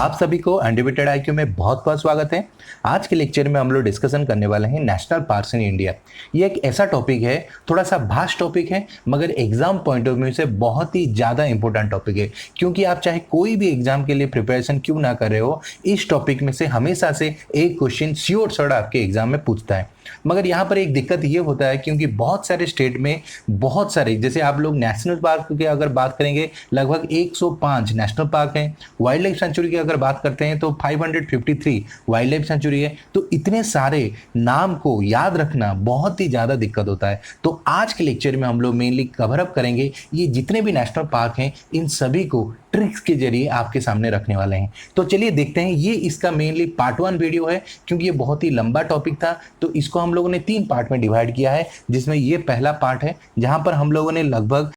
आप सभी को अनडिबेटेड आईक्यू में बहुत बहुत स्वागत है। आज के लेक्चर में हम लोग डिस्कशन करने वाले हैं नेशनल पार्क्स इन इंडिया। ये एक ऐसा टॉपिक है, थोड़ा सा भास्ट टॉपिक है, मगर एग्जाम पॉइंट ऑफ व्यू से बहुत ही ज़्यादा इंपॉर्टेंट टॉपिक है। क्योंकि आप चाहे कोई भी एग्जाम के लिए प्रिपरेशन क्यों ना कर रहे हो, इस टॉपिक में से हमेशा से एक क्वेश्चन श्योर शॉर्ट आपके एग्जाम में पूछता है। मगर यहाँ पर एक दिक्कत ये होता है क्योंकि बहुत सारे स्टेट में बहुत सारे, जैसे आप लोग नेशनल पार्क की अगर बात करेंगे लगभग 105 नेशनल पार्क हैं। वाइल्ड लाइफ सेंचुरी की अगर बात करते हैं तो 553 वाइल्ड लाइफ सेंचुरी है। तो इतने सारे नाम को याद रखना बहुत ही ज़्यादा दिक्कत होता है। तो आज के लेक्चर में हम लोग मेनली कवर अप करेंगे ये जितने भी नेशनल पार्क हैं, इन सभी को ट्रिक्स के जरिए आपके सामने रखने वाले हैं। तो चलिए देखते हैं। ये इसका मेनली पार्ट 1 वीडियो है क्योंकि ये बहुत ही लंबा टॉपिक था, तो इसको हम लोगों ने 3 पार्ट में डिवाइड किया है, जिसमें ये पहला पार्ट है जहां पर हम लोगों ने लगभग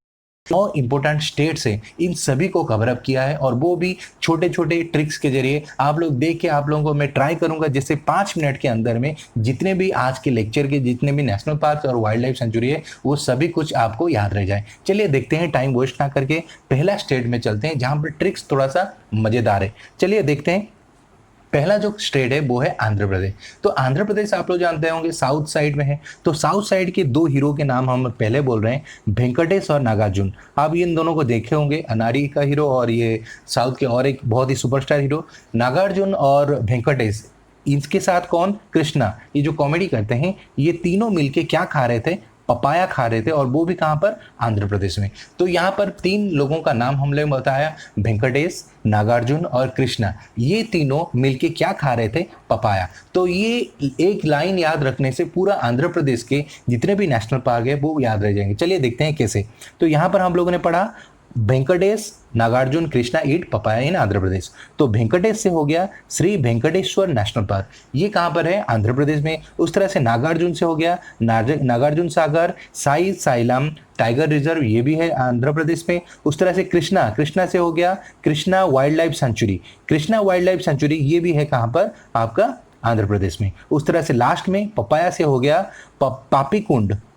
9 इंपॉर्टेंट स्टेट्स हैं, इन सभी को कवर अप किया है, और वो भी छोटे छोटे ट्रिक्स के जरिए। आप लोग देख के आप लोगों को मैं ट्राई करूंगा जैसे 5 मिनट के अंदर में जितने भी आज के लेक्चर के जितने भी नेशनल पार्क और वाइल्ड लाइफ सेंचुरी है वो सभी कुछ आपको याद रह जाए। चलिए देखते हैं, टाइम वेस्ट ना करके पहला स्टेट में चलते हैं जहां पर ट्रिक्स थोड़ा सा मजेदार है। चलिए देखते हैं। पहला जो स्टेट है वो है आंध्र प्रदेश। तो आंध्र प्रदेश आप लोग जानते होंगे साउथ साइड में है। तो साउथ साइड के 2 हीरो के नाम हम पहले बोल रहे हैं, वेंकटेश और नागार्जुन। आप इन दोनों को देखे होंगे, अनारी का हीरो और ये साउथ के और एक बहुत ही सुपरस्टार हीरो नागार्जुन और वेंकटेश। इसके साथ कौन, कृष्णा, ये जो कॉमेडी करते हैं, ये तीनों मिलके क्या खा रहे थे, पपाया खा रहे थे, और वो भी कहाँ पर, आंध्र प्रदेश में। तो यहाँ पर 3 लोगों का नाम हमने बताया, वेंकटेश, नागार्जुन और कृष्णा। ये तीनों मिलके क्या खा रहे थे, पपाया। तो ये एक लाइन याद रखने से पूरा आंध्र प्रदेश के जितने भी नेशनल पार्क है वो याद रह जाएंगे। चलिए देखते हैं कैसे। तो यहाँ पर हम लोगों ने पढ़ा वेंकटेश, नागार्जुन, कृष्णा ईट पपाया इन आंध्र प्रदेश। तो वेंकटेश से हो गया श्री वेंकटेश्वर नेशनल पार्क, ये कहाँ पर है, आंध्र प्रदेश में। उस तरह से नागार्जुन से हो गया Nagarjuna Sagar Sai xylem tiger reserve, ये भी है आंध्र प्रदेश में। उस तरह से कृष्णा से हो गया Krishna wild life century, Krishna wild life century, ये भी है कहाँ पर, आपका आंध्र प्रदेश में। उस तरह से लास्ट में पपाया से हो गया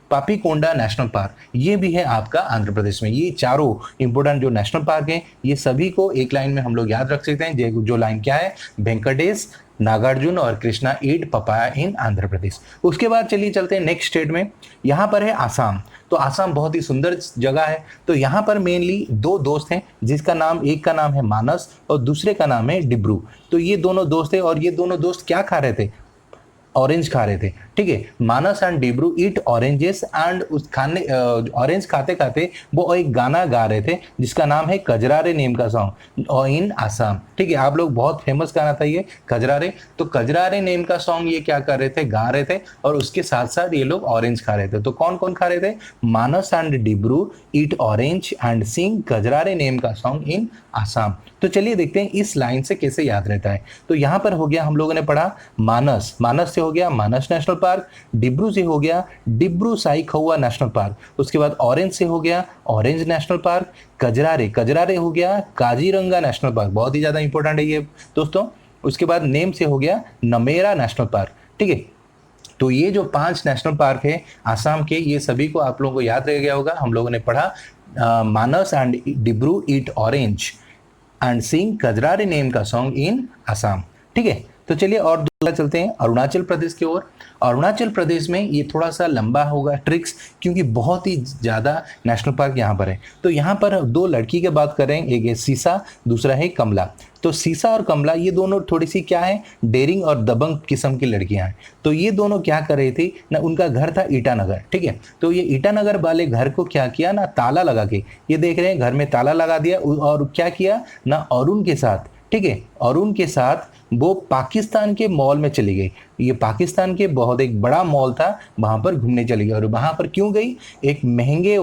पापीकोंडा नेशनल पार्क, ये भी है आपका आंध्र प्रदेश में। ये चारों इंपोर्टेंट जो नेशनल पार्क हैं, ये सभी को एक लाइन में हम लोग याद रख सकते हैं। जो लाइन क्या है, वेंकटेश, नागार्जुन और कृष्णा ईट पपाया इन आंध्र प्रदेश। उसके बाद चलिए चलते हैं नेक्स्ट स्टेट में। यहाँ पर है आसाम। तो आसाम बहुत ही सुंदर जगह है। तो यहाँ पर मेनली 2 दोस्त हैं, जिसका नाम, एक का नाम है मानस और दूसरे का नाम है डिब्रू। तो ये दोनों दोस्त हैं, और ये दोनों दोस्त क्या खा रहे थे, ऑरेंज खा रहे थे। ठीक है, Manas and Dibru eat oranges, and उस खाने ऑरेंज खाते खाते वो एक गाना गा रहे थे जिसका नाम है कजरारे नेम का सॉन्ग और इन आसाम। ठीक है, आप लोग बहुत फेमस गाना था ये कजरारे। तो कजरारे नेम का सॉन्ग ये क्या कर रहे थे, गा रहे थे, और उसके साथ साथ ये लोग ऑरेंज खा रहे थे। तो कौन कौन खा रहे थे, Manas and Dibru eat orange and sing Kajrare name का सॉन्ग इन आसाम। तो चलिए देखते हैं इस लाइन से कैसे याद रहता है। तो यहाँ पर हो गया, हम लोगों ने पढ़ा मानस से हो गया मानस नेशनल पार्क, डिब्रू से हो गया डिब्रू साईखौवा नेशनल पार्क, उसके बाद ऑरेंज से हो गया ऑरेंज नेशनल पार्क, कजरारे हो गया काजीरंगा नेशनल पार्क, बहुत ही ज्यादा इंपॉर्टेंट है ये दोस्तों। उसके बाद नेम से हो गया नमेरा नेशनल पार्क। ठीक है, तो ये जो 5 नेशनल पार्क है आसाम के, ये सभी को आप लोगों को याद रह गया होगा। हम लोगों ने पढ़ा Manas and Dibru eat orange and sing Kajrare name का सॉन्ग इन आसाम। ठीक है, तो चलिए और दूसरा चलते हैं अरुणाचल प्रदेश की ओर। अरुणाचल प्रदेश में ये थोड़ा सा लंबा होगा ट्रिक्स, क्योंकि बहुत ही ज़्यादा नेशनल पार्क यहाँ पर है। तो यहाँ पर 2 लड़की की बात करें, एक है सीसा, दूसरा है कमला। तो सीसा और कमला ये दोनों थोड़ी सी क्या है, डेयरिंग और दबंग किस्म की लड़कियां हैं। तो ये दोनों क्या कर रही थी ना, उनका घर था ईटानगर। ठीक है, तो ये ईटानगर वाले घर को क्या किया ना, ताला लगा के, ये देख रहे हैं घर में ताला लगा दिया, और क्या किया ना, अरुण के साथ, ठीक है, अरुण के साथ वो पाकिस्तान के मॉल में चली गई। ये पाकिस्तान के बहुत एक बड़ा मॉल था, वहां पर घूमने चली गई। और वहां पर क्यों गई, एक महंगे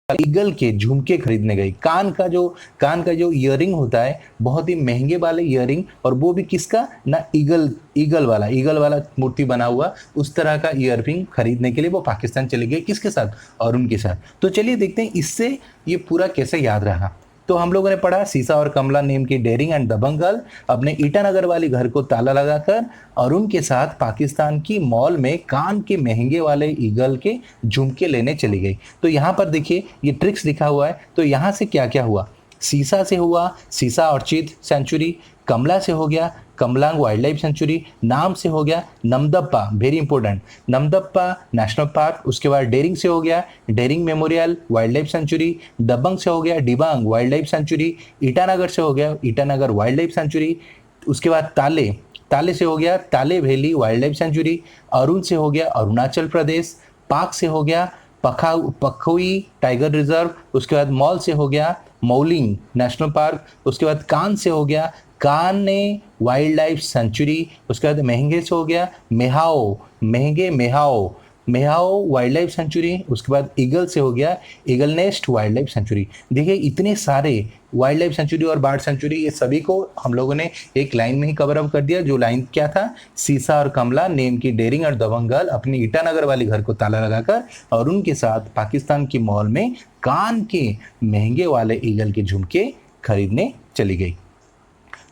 ईगल के झुमके खरीदने गई। कान का जो ईयरिंग होता है, बहुत ही महंगे वाले ईयरिंग, और वो भी किसका ना, ईगल वाला मूर्ति बना हुआ, उस तरह का ईयरिंग खरीदने के लिए वो पाकिस्तान चले गए। किसके साथ, अरुण के साथ। तो चलिए देखते हैं इससे ये पूरा कैसे याद रहा। तो हम लोगों ने पढ़ा सीसा और कमला नेम की डेयरिंग एंड दबंग गर्ल अपने ईटानगर वाली घर को ताला लगाकर अरुण के साथ पाकिस्तान की मॉल में कान के महंगे वाले ईगल के झुमके लेने चली गई। तो यहाँ पर देखिए ये ट्रिक्स लिखा हुआ है। तो यहाँ से क्या क्या हुआ, सीसा से हुआ सीसा ऑर्चिड सेंचुरी, कमला से हो गया कमलांग वाइल्ड लाइफ सेंचुरी, नाम से हो गया Namdapha, very important, Namdapha national park. उसके बाद डेरिंग से हो गया Dering memorial wild life sanctuary, Dabang से हो गया Dibang wild life sanctuary, Itanagar से हो गया ईटानगर वाइल्ड लाइफ सेंचुरी। उसके बाद ताले, ताले से हो गया ताले valley wild life century, Arun से हो गया अरुणाचल प्रदेश, पाक से हो गया पखोई टाइगर रिजर्व। उसके बाद मॉल से हो गया मौलिंग नेशनल पार्क। उसके बाद कान से हो गया काने वाइल्ड लाइफ सेंचुरी। उसके बाद महंगे से हो गया मेहाओ, महंगे मेहाओ, मेहाओ वाइल्ड लाइफ सेंचुरी। उसके बाद ईगल से हो गया eagle nest wild life century. देखिए इतने सारे वाइल्ड लाइफ सेंचुरी और बर्ड सेंचुरी, ये सभी को हम लोगों ने एक लाइन में ही कवर अप कर दिया। जो लाइन क्या था, सीसा और कमला नेम की डेरिंग और दबंगल अपने ईटानगर वाले घर को ताला लगाकर और उनके साथ पाकिस्तान की मॉल में कान के महंगे वाले ईगल के झुमके खरीदने चली गई।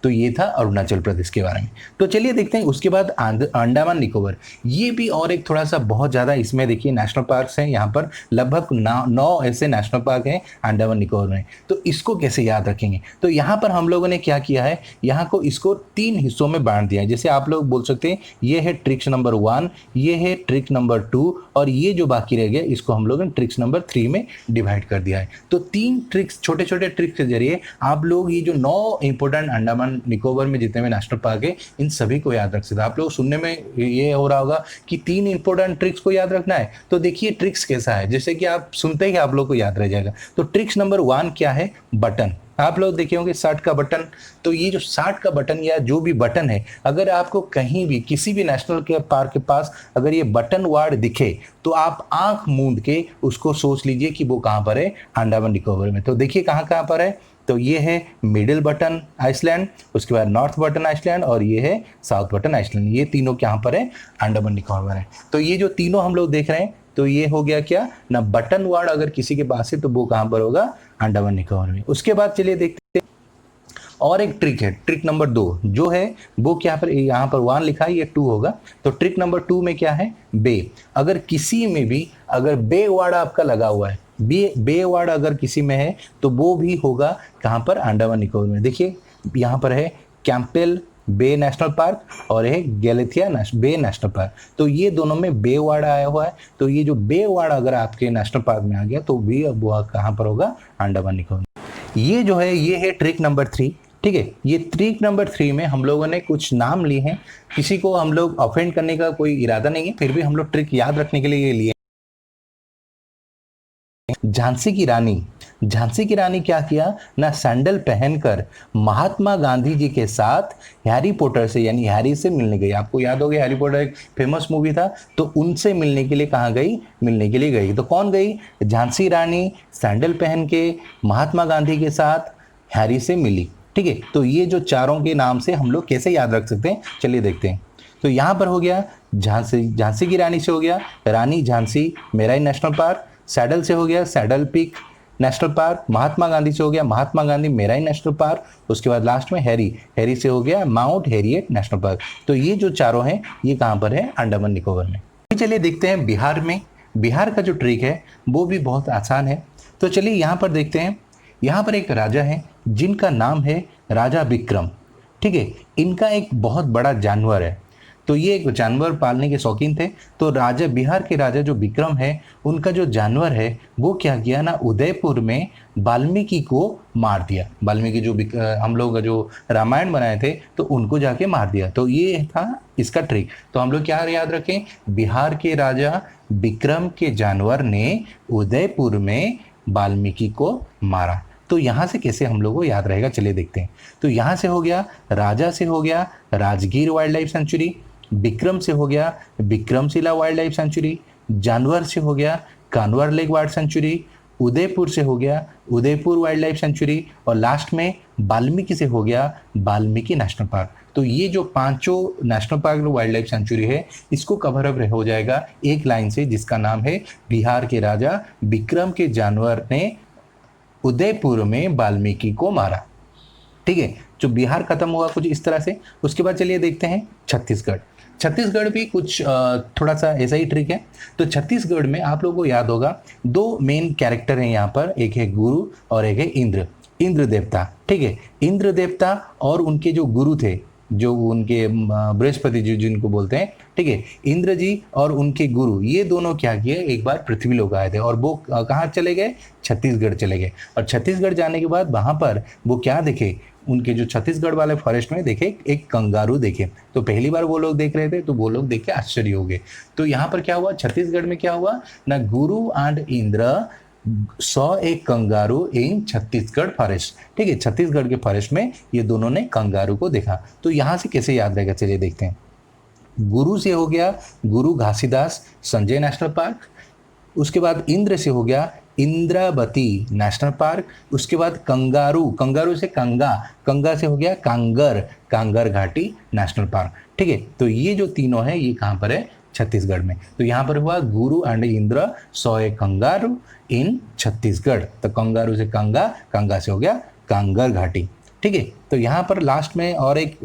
तो ये था अरुणाचल प्रदेश के बारे में। तो चलिए देखते हैं उसके बाद अंडमान निकोबार। ये भी और एक थोड़ा सा बहुत ज़्यादा, इसमें देखिए नेशनल पार्क्स हैं, यहाँ पर लगभग 9 ऐसे नेशनल पार्क हैं अंडमान निकोबार में। तो इसको कैसे याद रखेंगे, तो यहाँ पर हम लोगों ने क्या किया है, यहाँ को इसको 3 हिस्सों में बांट दिया है। जैसे आप लोग बोल सकते हैं ये है ट्रिक्स नंबर 1, ये है ट्रिक नंबर 2 और ये जो बाकी रह गया इसको हम लोगों ने ट्रिक्स नंबर 3 में डिवाइड कर दिया है। तो 3 ट्रिक्स, छोटे छोटे ट्रिक्स के जरिए आप लोग ये जो 9 इंपोर्टेंट अंडमान निकोबार में जितने भी नेशनल पार्क है इन सभी को याद रख सकते हैं। आप लोग सुनने में ये हो रहा होगा कि 3 इंपोर्टेंट ट्रिक्स को याद रखना है। तो देखिए ट्रिक्स कैसा है, जैसे कि आप सुनते ही आप लोग को याद रह जाएगा। तो ट्रिक्स नंबर 1 क्या है, बटन। आप लोग देखे होंगे 60 का बटन। तो ये जो 60 का बटन या जो भी बटन है, अगर आपको कहीं भी किसी भी नेशनल के पार्क के पास अगर ये बटन वर्ड दिखे तो आप आंख मूंद के उसको सोच लीजिए कि वो कहाँ पर है, अंडमान निकोबार में। तो देखिए कहाँ कहाँ पर है, तो ये है मिडिल बटन आइसलैंड, उसके बाद नॉर्थ बटन आइसलैंड और ये है साउथ बटन आइसलैंड। ये तीनों कहाँ पर है, अंडमान निकोबार है। तो ये जो तीनों हम लोग देख रहे हैं, तो ये हो गया क्या ना, बटन वर्ड अगर किसी के पास है तो वो कहाँ पर होगा, अंडमान निकोबार में। उसके बाद चलिए देखते हैं और एक ट्रिक है, ट्रिक नंबर 2 जो है वो क्या पर, यहाँ पर 1 लिखा है, ये 2 होगा। तो ट्रिक नंबर 2 में क्या है, बे। अगर किसी में भी अगर बे वर्ड आपका लगा हुआ है, बे वर्ड अगर किसी में है तो वो भी होगा कहाँ पर, अंडमान निकोबार में। देखिए यहाँ पर है कैंपबेल बे नेशनल पार्क और है गैलेथिया बे नेशनल पार्क। तो ये दोनों में बे वर्ड आया हुआ है। तो ये जो बे वर्ड अगर आपके नेशनल पार्क में आ गया तो भी अब वो कहाँ पर होगा, अंडमान निकोबार। ये जो है ये है ट्रिक नंबर 3, ठीक है। ये ट्रिक नंबर 3 में हम लोगों ने कुछ नाम लिए हैं, किसी को हम लोग ऑफेंड करने का कोई इरादा नहीं है, फिर भी हम लोग ट्रिक याद रखने के लिए ये लिए। झांसी की रानी, झांसी की रानी क्या किया ना, सैंडल पहनकर महात्मा गांधी जी के साथ हैरी पॉटर से यानी हैरी से मिलने गई। आपको याद होगा हैरी पॉटर एक फेमस मूवी था, तो उनसे मिलने के लिए कहाँ गई, मिलने के लिए गई। तो कौन गई, झांसी रानी सैंडल पहन के महात्मा गांधी के साथ हैरी से मिली, ठीक है। तो ये जो चारों के नाम से हम लोग कैसे याद रख सकते हैं, चलिए देखते हैं। तो यहाँ पर हो गया झांसी, झांसी की रानी से हो गया Rani Jhansi marine national park, saddle से हो गया saddle peak national park, Mahatma Gandhi से हो गया Mahatma Gandhi marine national park, उसके बाद लास्ट में हैरी, हैरी से हो गया माउंट हैरियट नेशनल पार्क। तो ये जो चारों हैं ये कहाँ पर है, अंडमान निकोबार में। चलिए देखते हैं बिहार में। बिहार का जो ट्रिक है वो भी बहुत आसान है। तो चलिए यहाँ पर देखते हैं। यहाँ पर एक राजा है जिनका नाम है राजा विक्रम, ठीक है। इनका एक बहुत बड़ा जानवर है, तो ये एक जानवर पालने के शौकीन थे। तो राजा, बिहार के राजा जो विक्रम है, उनका जो जानवर है वो क्या किया ना, उदयपुर में वाल्मीकि को मार दिया। वाल्मीकि जो हम लोग जो रामायण बनाए थे तो उनको जाके मार दिया। तो ये था इसका ट्रिक। तो हम लोग क्या याद रखें, बिहार के राजा विक्रम के जानवर ने उदयपुर में वाल्मीकि को मारा। तो यहाँ से कैसे हम लोगों को याद रहेगा, चलिए देखते हैं। तो यहाँ से हो गया राजा से हो गया Rajgir wild life century, Vikram से हो गया विक्रमशिला वाइल्ड लाइफ सेंचुरी, जानवर से हो गया कानवर लेक वाइल्ड सेंचुरी, उदयपुर से हो गया उदयपुर वाइल्ड लाइफ सेंचुरी और लास्ट में वाल्मीकि से हो गया वाल्मीकि नेशनल पार्क। तो ये जो 5 national park wild life century है इसको कवर अप हो जाएगा एक लाइन से, जिसका नाम है बिहार के राजा विक्रम के जानवर ने उदयपुर में वाल्मीकि को मारा, ठीक है। जो बिहार खत्म हुआ कुछ इस तरह से। उसके बाद चलिए देखते हैं छत्तीसगढ़। छत्तीसगढ़ भी कुछ थोड़ा सा ऐसा ही ट्रिक है। तो छत्तीसगढ़ में आप लोगों को याद होगा 2 मेन कैरेक्टर हैं यहाँ पर, एक है गुरु और एक है इंद्र। इंद्र देवता, ठीक है। इंद्र देवता और उनके जो गुरु थे, जो उनके बृहस्पति जी जिनको बोलते हैं, ठीक है, इंद्र जी और उनके गुरु, ये दोनों क्या किए, एक बार पृथ्वी लोक आए थे और वो कहाँ चले गए, छत्तीसगढ़ चले गए। और छत्तीसगढ़ जाने के बाद वहां पर वो क्या देखे, उनके जो छत्तीसगढ़ वाले फॉरेस्ट में देखे एक कंगारू देखे। तो पहली बार वो लोग देख रहे थे, तो वो लोग देख के आश्चर्य हो गए। तो यहाँ पर क्या हुआ, छत्तीसगढ़ में क्या हुआ ना, गुरु and Indra saw a kangaroo in Chhattisgarh forest, ठीक है, छत्तीसगढ़ के फॉरेस्ट में ये दोनों ने कंगारू को देखा। तो यहां से कैसे याद रहेगा, चलिए देखते हैं। गुरु से हो गया गुरु घासीदास संजय नेशनल पार्क, उसके बाद इंद्र से हो गया इंद्रावती नेशनल पार्क, उसके बाद कंगारू, कंगारू से कंगा, कंगा से हो गया कांगर, कांगर घाटी नेशनल पार्क, ठीक है। तो ये जो तीनों है ये कहाँ पर है, छत्तीसगढ़ में। तो यहाँ पर हुआ Guru and Indra saw a kangaroo in Chhattisgarh. तो कंगारू से कंगा, कंगा से हो गया कांगर घाटी, ठीक है। तो यहाँ पर लास्ट में और एक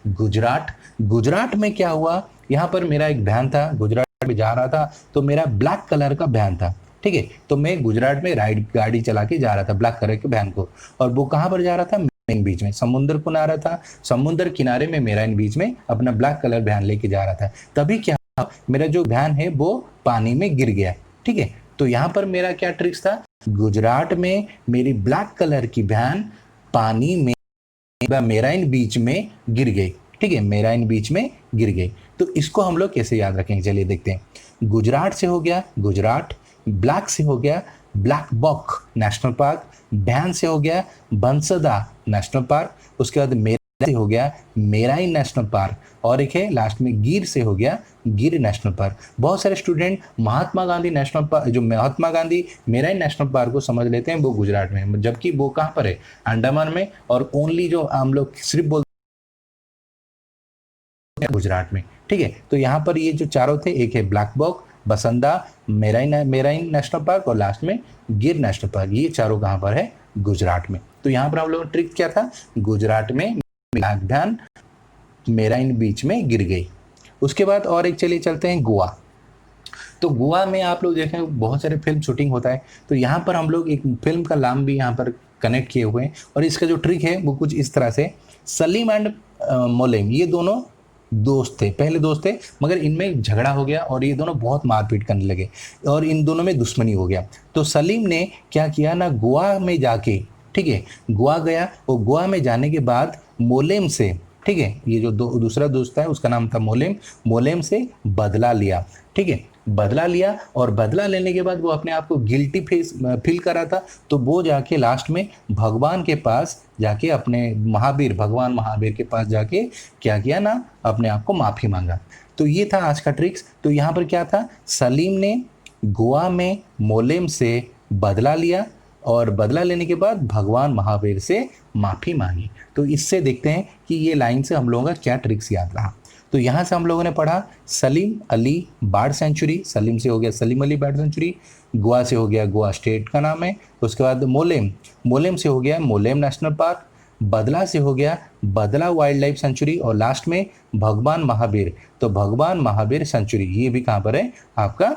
गुजरात, गुजरात में क्या हुआ, यहाँ पर मेरा एक वैन था, गुजरात में जा रहा था, तो मेरा ब्लैक कलर का वैन था, ठीक है। तो मैं गुजरात में राइड गाड़ी चला के जा रहा था ब्लैक कलर के वैन को, और वो कहाँ पर जा रहा था, मेराइन बीच में, समुद्र को आ रहा था, समुद्र किनारे में मेराइन बीच में अपना ब्लैक कलर वैन लेके जा रहा था। तभी क्या, मेरा जो वैन है वो पानी में गिर गया, ठीक है। तो यहाँ पर मेरा क्या ट्रिक्स था, गुजरात में मेरी ब्लैक कलर की वैन पानी में मेराइन बीच में गिर गई, ठीक है, मेराइन बीच में गिर गई। तो इसको हम लोग कैसे याद रखेंगे, चलिए देखते हैं। गुजरात से हो गया गुजरात, ब्लैक से हो गया ब्लैक बॉक नेशनल पार्क, बैन से हो गया बंसदा नेशनल पार्क, उसके बाद मेरा से हो गया मेराइन नेशनल पार्क, और एक है लास्ट में गिर से हो गया गिर नेशनल पार्क। बहुत सारे student Mahatma Gandhi national park, जो Mahatma Gandhi marine national park को समझ लेते हैं वो गुजरात में, जबकि वो कहाँ पर है, अंडमान में, और ओनली जो हम लोग सिर्फ बोलते हैं गुजरात में, ठीक है। तो यहाँ पर ये जो चारों थे, एक है black buck, Bansda, marine marine national park, और लास्ट में गिर नेशनल पार्क, ये चारों कहाँ पर है, गुजरात में। तो यहाँ पर हम लोग ट्रिक क्या था, गुजरात में ब्लैक वैन मेराइन बीच में गिर गई। उसके बाद और एक चलिए चलते हैं गोवा। तो गोवा में आप लोग देखें बहुत सारे फिल्म शूटिंग होता है, तो यहाँ पर हम लोग एक फिल्म का नाम भी यहाँ पर कनेक्ट किए हुए हैं, और इसका जो ट्रिक है वो कुछ इस तरह से, सलीम एंड मोलेम, ये दोनों दोस्त थे, पहले दोस्त थे, मगर इनमें झगड़ा हो गया और ये दोनों बहुत मारपीट करने लगे और इन दोनों में दुश्मनी हो गया। तो सलीम ने क्या किया ना, गोवा में जाके, ठीक है, गोवा गया, और गोवा में जाने के बाद मोलेम से, ठीक है, ये जो दूसरा दोस्त है उसका नाम था मोलेम, मोलेम से बदला लिया, ठीक है, बदला लिया, और बदला लेने के बाद वो अपने आप को गिल्टी फील कर रहा था। तो वो जाके लास्ट में भगवान के पास जाके, अपने महावीर, भगवान महावीर के पास जाके क्या किया ना, अपने आप को माफ़ी मांगा। तो ये था आज का ट्रिक्स। तो यहाँ पर क्या था, सलीम ने गोवा में मोलेम से बदला लिया, और बदला लेने के बाद भगवान महावीर से माफ़ी मांगी। तो इससे देखते हैं कि ये लाइन से हम लोगों का क्या ट्रिक्स याद रहा। तो यहाँ से हम लोगों ने पढ़ा सलीम अली बर्ड सेंचुरी, सलीम से हो गया सलीम अली बर्ड सेंचुरी, गोवा से हो गया गोवा स्टेट का नाम है, उसके बाद मोलेम, मोलेम से हो गया मोलेम नेशनल पार्क, बदला से हो गया बदला वाइल्ड लाइफ सेंचुरी, और लास्ट में भगवान महावीर, तो भगवान महावीर सेंचुरी, ये भी कहाँ पर है, आपका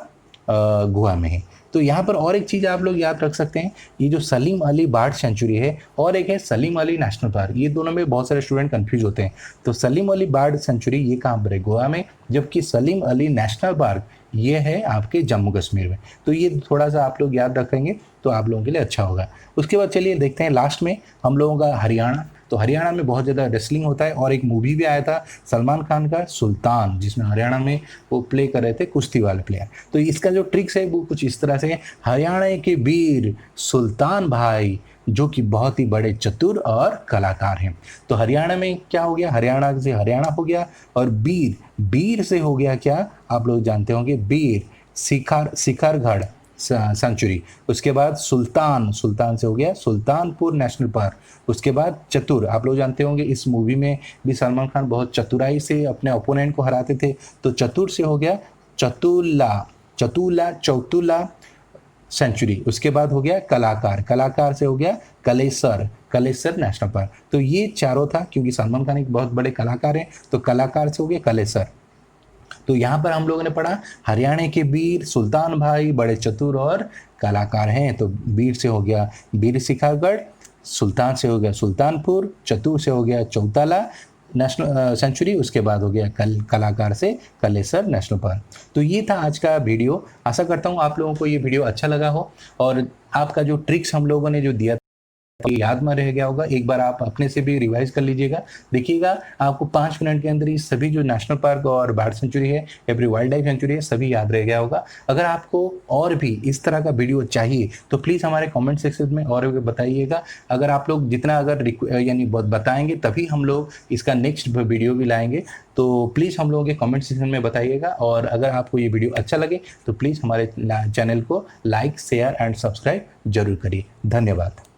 गोवा में है। तो यहाँ पर और एक चीज़ आप लोग याद रख सकते हैं, ये जो सलीम अली बर्ड सेंचुरी है और एक है सलीम अली नेशनल पार्क, ये दोनों में बहुत सारे स्टूडेंट कंफ्यूज होते हैं। तो सलीम अली बर्ड सेंचुरी ये कहाँ पर है, गोवा में, जबकि सलीम अली नेशनल पार्क ये है आपके जम्मू कश्मीर में। तो ये थोड़ा सा आप लोग याद रखेंगे तो आप लोगों के लिए अच्छा होगा। उसके बाद चलिए देखते हैं लास्ट में हम लोगों का हरियाणा। तो हरियाणा में बहुत ज़्यादा रेसलिंग होता है, और एक मूवी भी आया था सलमान खान का सुल्तान, जिसमें हरियाणा में वो प्ले कर रहे थे कुश्ती वाले प्लेयर। तो इसका जो ट्रिक्स है वो कुछ इस तरह से है, हरियाणा के वीर सुल्तान भाई जो कि बहुत ही बड़े चतुर और कलाकार हैं। तो हरियाणा में क्या हो गया, हरियाणा से हरियाणा हो गया, और वीर, वीर से हो गया क्या, आप लोग जानते होंगे वीर शिखरगढ़ सेंचुरी, उसके बाद सुल्तान, सुल्तान से हो गया सुल्तानपुर नेशनल पार्क, उसके बाद चतुर, आप लोग जानते होंगे इस मूवी में भी सलमान खान बहुत चतुराई से अपने ओपोनेंट को हराते थे, तो चतुर से हो गया चतुला, चतुला चौतुला सेंचुरी, उसके बाद हो गया कलाकार, कलाकार से हो गया कलेसर, कलेसर नेशनल पार्क। तो ये चारों था, क्योंकि सलमान खान एक बहुत बड़े कलाकार हैं, तो कलाकार से हो गया कलेसर। तो यहाँ पर हम लोगों ने पढ़ा हरियाणा के वीर सुल्तान भाई बड़े चतुर और कलाकार हैं, तो वीर से हो गया वीर शिखरगढ़, सुल्तान से हो गया सुल्तानपुर, चतुर से हो गया चौताला नेशनल सेंचुरी, उसके बाद हो गया कलाकार से कलेसर नेशनल पार्क। तो ये था आज का वीडियो। आशा करता हूँ आप लोगों को ये वीडियो अच्छा लगा हो और आपका जो ट्रिक्स हम लोगों ने जो दिया ये याद में रह गया होगा। एक बार आप अपने से भी रिवाइज कर लीजिएगा, देखिएगा आपको 5 मिनट के अंदर ही सभी जो नेशनल पार्क और बर्ड सेंचुरी है या फिर वाइल्ड लाइफ सेंचुरी है सभी याद रह गया होगा। अगर आपको और भी इस तरह का वीडियो चाहिए तो प्लीज़ हमारे कमेंट सेक्शन में और भी बताइएगा। अगर आप लोग जितना अगर यानी बताएंगे तभी हम लोग इसका नेक्स्ट वीडियो भी लाएंगे। तो प्लीज़ हम लोगों के कमेंट सेक्शन में बताइएगा और अगर आपको ये वीडियो अच्छा लगे तो प्लीज़ हमारे चैनल को लाइक शेयर एंड सब्सक्राइब जरूर करिए। धन्यवाद।